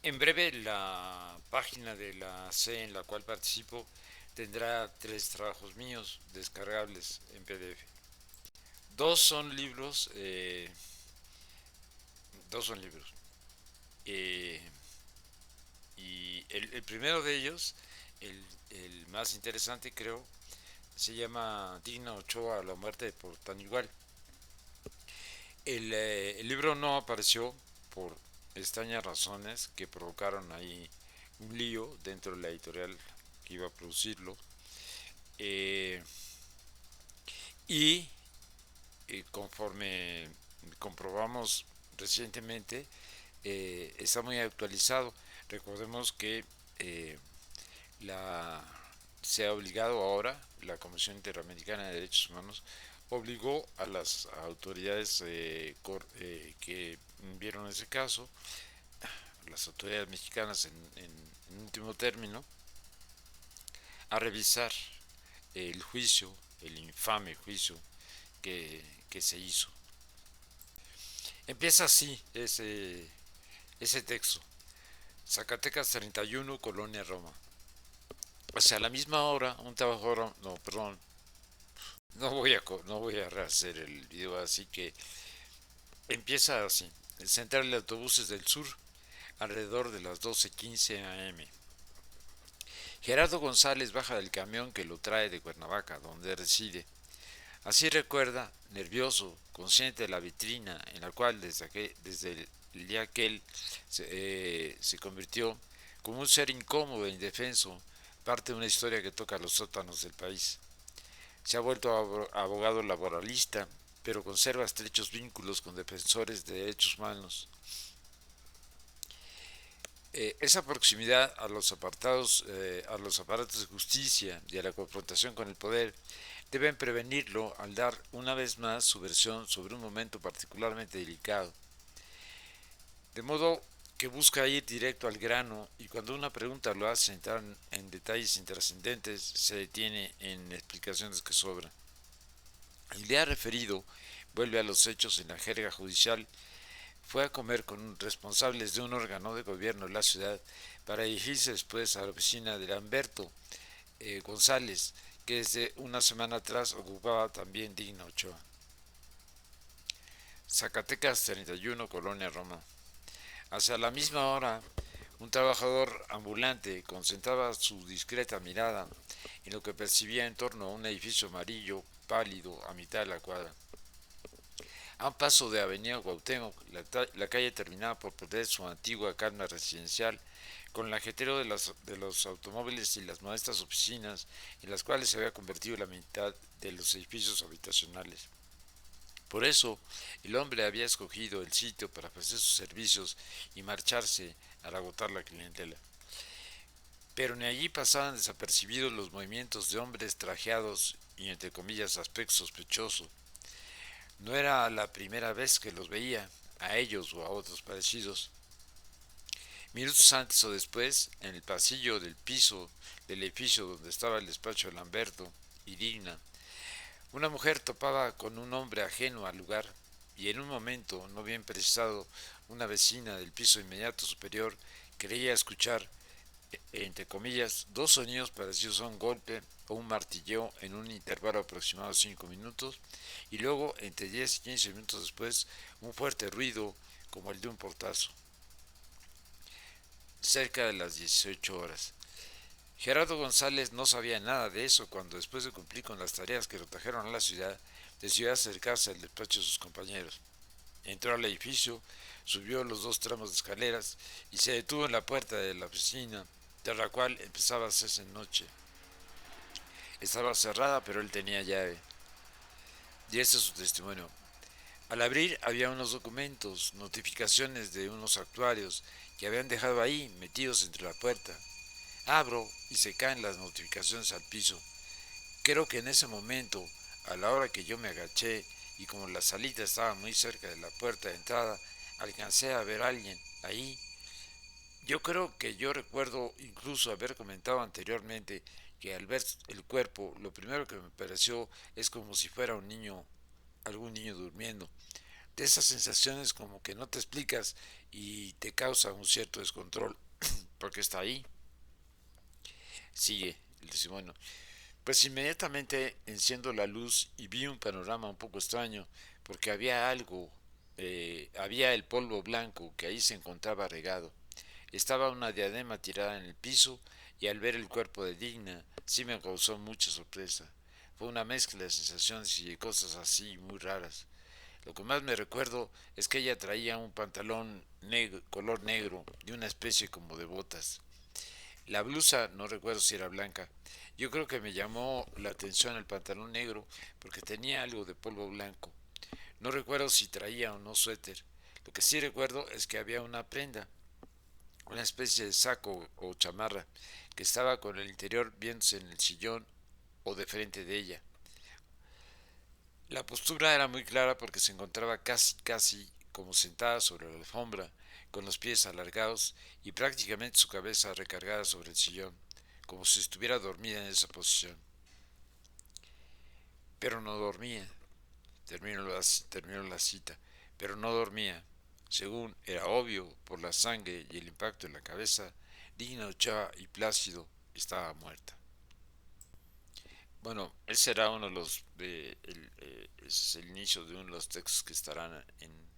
En breve, la página de la C en la cual participo tendrá tres trabajos míos descargables en PDF. Dos son libros, dos son libros. Eh, y el primero de ellos, el más interesante creo, se llama Digna Ochoa, la muerte por tan igual. El libro no apareció por extrañas razones que provocaron ahí un lío dentro de la editorial que iba a producirlo. Eh, y conforme comprobamos recientemente, está muy actualizado. Recordemos que eh, la, se ha obligado ahora, la Comisión Interamericana de Derechos Humanos obligó a las autoridades que vieron ese caso, las autoridades mexicanas en último término, a revisar el juicio, el infame juicio que se hizo. Empieza así ese texto. Zacatecas 31, Colonia Roma. O sea, a la misma hora, un trabajador, no, perdón, no voy a rehacer el video, así que empieza así. El central de autobuses del sur, alrededor de las 12:15 am. Gerardo González baja del camión que lo trae de Cuernavaca, donde reside. Así recuerda, nervioso, consciente de la vitrina en la cual desde el día que él se convirtió como un ser incómodo e indefenso, parte de una historia que toca los sótanos del país. Se ha vuelto abogado laboralista, pero conserva estrechos vínculos con defensores de derechos humanos. Esa proximidad a los aparatos de justicia y a la confrontación con el poder deben prevenirlo al dar una vez más su versión sobre un momento particularmente delicado. De modo que busca ir directo al grano y cuando una pregunta lo hace entrar en detalles intrascendentes se detiene en explicaciones que sobran. El día referido vuelve a los hechos en la jerga judicial. Fue a comer con responsables de un órgano de gobierno de la ciudad para dirigirse después a la oficina de Lamberto González, que desde una semana atrás ocupaba también Digna Ochoa. Zacatecas 31, Colonia Roma. Hacia la misma hora, un trabajador ambulante concentraba su discreta mirada en lo que percibía en torno a un edificio amarillo pálido a mitad de la cuadra. A un paso de Avenida Cuauhtémoc, la calle terminaba por perder su antigua calma residencial, con el ajetero de los automóviles y las modestas oficinas en las cuales se había convertido la mitad de los edificios habitacionales. Por eso, el hombre había escogido el sitio para ofrecer sus servicios y marcharse al agotar la clientela. Pero ni allí pasaban desapercibidos los movimientos de hombres trajeados y entre comillas aspecto sospechoso. No era la primera vez que los veía, a ellos o a otros parecidos. Minutos antes o después, en el pasillo del piso del edificio donde estaba el despacho de Lamberto y Digna, una mujer topaba con un hombre ajeno al lugar y en un momento no bien precisado, una vecina del piso inmediato superior creía escuchar, entre comillas, dos sonidos parecidos a un golpe o un martilleo en un intervalo aproximado de 5 minutos y luego, entre 10 y 15 minutos después, un fuerte ruido como el de un portazo, cerca de las 18 horas. Gerardo González no sabía nada de eso cuando, después de cumplir con las tareas que lo trajeron a la ciudad, decidió acercarse al despacho de sus compañeros. Entró al edificio, subió los dos tramos de escaleras y se detuvo en la puerta de la oficina, de la cual empezaba a hacerse noche. Estaba cerrada, pero él tenía llave. Y este es su testimonio. Al abrir había unos documentos, notificaciones de unos actuarios que habían dejado ahí, metidos entre la puerta. Abro y se caen las notificaciones al piso. Creo que en ese momento, a la hora que yo me agaché y como la salita estaba muy cerca de la puerta de entrada, alcancé a ver a alguien ahí. Yo creo que yo recuerdo incluso haber comentado anteriormente que al ver el cuerpo, lo primero que me pareció es como si fuera un niño, algún niño durmiendo. de esas sensaciones como que no te explicas y te causa un cierto descontrol, porque está ahí. Sigue el testimonio. Pues inmediatamente enciendo la luz y vi un panorama un poco extraño, porque había algo, había el polvo blanco que ahí se encontraba regado. Estaba una diadema tirada en el piso y al ver el cuerpo de Digna sí me causó mucha sorpresa. Fue una mezcla de sensaciones y de cosas así muy raras. Lo que más me recuerdo es que ella traía un pantalón negro, color negro y una especie como de botas. La blusa no recuerdo si era blanca. Yo creo que me llamó la atención el pantalón negro porque tenía algo de polvo blanco. No recuerdo si traía o no suéter. Lo que sí recuerdo es que había una prenda, una especie de saco o chamarra, que estaba con el interior viéndose en el sillón o de frente de ella. La postura era muy clara porque se encontraba casi como sentada sobre la alfombra, con los pies alargados y prácticamente su cabeza recargada sobre el sillón, como si estuviera dormida en esa posición. Pero no dormía. Terminó la cita. Pero no dormía. Según era obvio por la sangre y el impacto en la cabeza, Digna Ochoa y Plácido estaba muerta. Bueno, ese será uno de los, es el inicio de uno de los textos que estarán en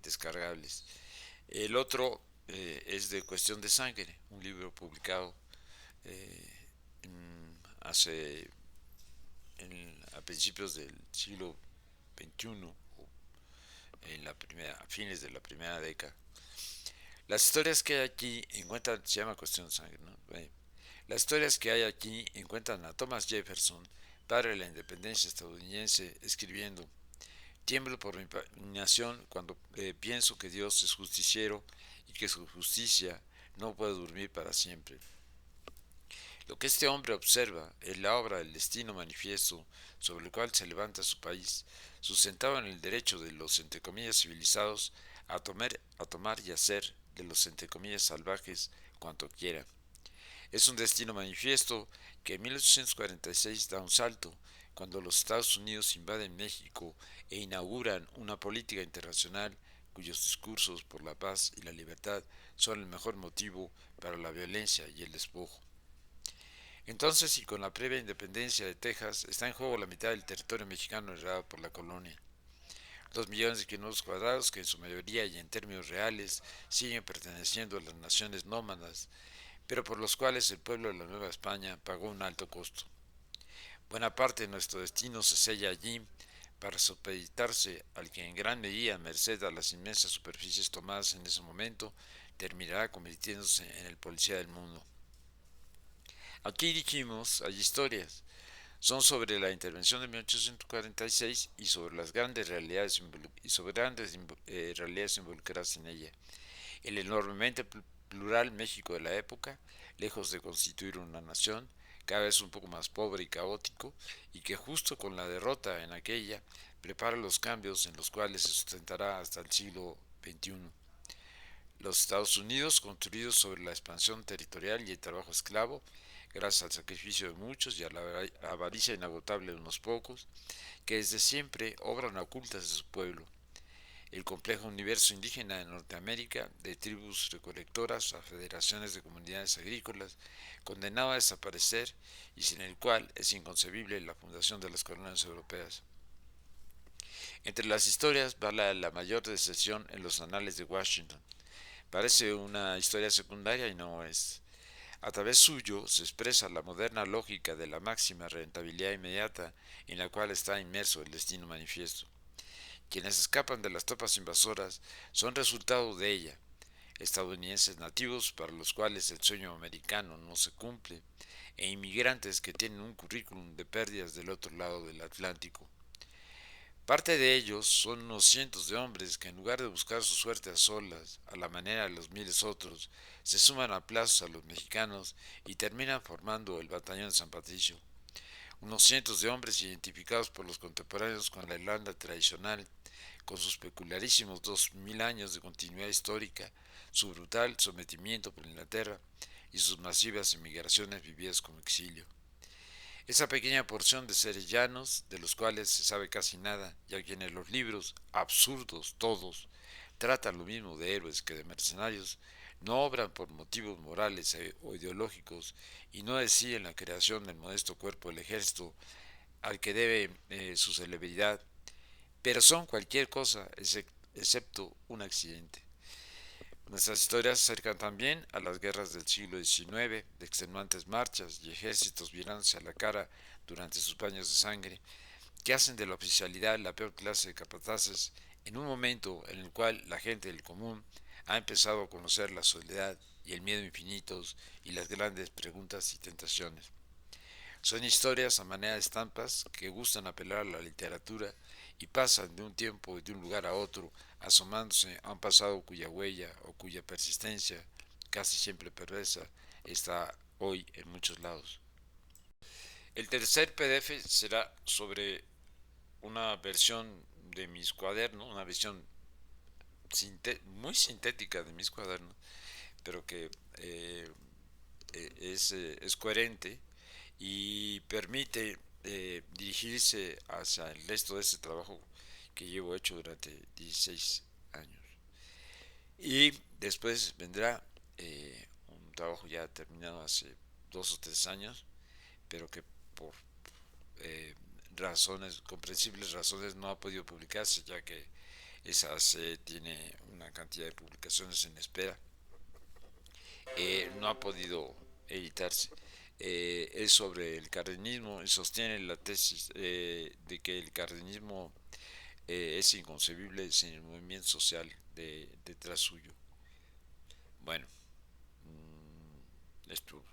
descargables. El otro es de Cuestión de Sangre, un libro publicado eh, hace a principios del siglo XXI, a fines de la primera década. Las historias que hay aquí encuentran, se llama Cuestión de Sangre, ¿no? Las historias que hay aquí encuentran a Thomas Jefferson, padre de la independencia estadounidense, escribiendo: tiemblo por mi nación cuando pienso que Dios es justiciero y que su justicia no puede dormir para siempre. Lo que este hombre observa es la obra del destino manifiesto sobre el cual se levanta su país, sustentado en el derecho de los entre comillas civilizados a tomar y hacer de los entre comillas salvajes cuanto quieran. Es un destino manifiesto que en 1846 da un salto cuando los Estados Unidos invaden México e inauguran una política internacional cuyos discursos por la paz y la libertad son el mejor motivo para la violencia y el despojo. Entonces, y con la previa independencia de Texas, está en juego la mitad del territorio mexicano heredado por la colonia. 2 millones de kilómetros cuadrados que en su mayoría y en términos reales siguen perteneciendo a las naciones nómadas, pero por los cuales el pueblo de la Nueva España pagó un alto costo. Buena parte de nuestro destino se sella allí para supeditarse al que en gran medida, merced a las inmensas superficies tomadas en ese momento, terminará convirtiéndose en el policía del mundo. Aquí dijimos, hay historias, son sobre la intervención de 1846 y sobre las grandes realidades involucradas en ella. El enormemente plural México de la época, lejos de constituir una nación, cada vez un poco más pobre y caótico, y que justo con la derrota en aquella prepara los cambios en los cuales se sustentará hasta el siglo XXI. Los Estados Unidos, construidos sobre la expansión territorial y el trabajo esclavo, gracias al sacrificio de muchos y a la avaricia inagotable de unos pocos, que desde siempre obran ocultas de su pueblo. El complejo universo indígena de Norteamérica, de tribus recolectoras a federaciones de comunidades agrícolas, condenado a desaparecer y sin el cual es inconcebible la fundación de las colonias europeas. Entre las historias va la mayor decepción en los anales de Washington. Parece una historia secundaria y no es. A través suyo se expresa la moderna lógica de la máxima rentabilidad inmediata en la cual está inmerso el destino manifiesto. Quienes escapan de las tropas invasoras son resultado de ella, estadounidenses nativos para los cuales el sueño americano no se cumple, e inmigrantes que tienen un currículum de pérdidas del otro lado del Atlántico. Parte de ellos son unos cientos de hombres que en lugar de buscar su suerte a solas, a la manera de los miles otros, se suman a plazos a los mexicanos y terminan formando el batallón de San Patricio. Unos cientos de hombres identificados por los contemporáneos con la Irlanda tradicional, con sus peculiarísimos 2000 años de continuidad histórica, su brutal sometimiento por Inglaterra y sus masivas emigraciones vividas como exilio. Esa pequeña porción de seres llanos, de los cuales se sabe casi nada, y a quienes los libros, absurdos todos, tratan lo mismo de héroes que de mercenarios, no obran por motivos morales o ideológicos, y no deciden la creación del modesto cuerpo del ejército al que debe su celebridad, pero son cualquier cosa excepto un accidente. Nuestras historias se acercan también a las guerras del siglo XIX, de extenuantes marchas y ejércitos virándose a la cara durante sus baños de sangre, que hacen de la oficialidad la peor clase de capataces en un momento en el cual la gente del común ha empezado a conocer la soledad y el miedo infinitos y las grandes preguntas y tentaciones. Son historias a manera de estampas que gustan apelar a la literatura y pasan de un tiempo y de un lugar a otro, asomándose a un pasado cuya huella o cuya persistencia, casi siempre perversa, está hoy en muchos lados. El tercer PDF será sobre una versión de mis cuadernos, una versión muy sintética de mis cuadernos, pero que es coherente y permite dirigirse hacia el resto de este trabajo que llevo hecho durante 16 años. Y después vendrá un trabajo ya terminado hace 2 o 3 años, pero que por eh, razones, comprensibles razones, no ha podido publicarse, ya que esa se tiene una cantidad de publicaciones en espera. No ha podido editarse. Es sobre el cardenismo y sostiene la tesis de que el cardenismo es inconcebible sin el movimiento social detrás suyo. Bueno, esto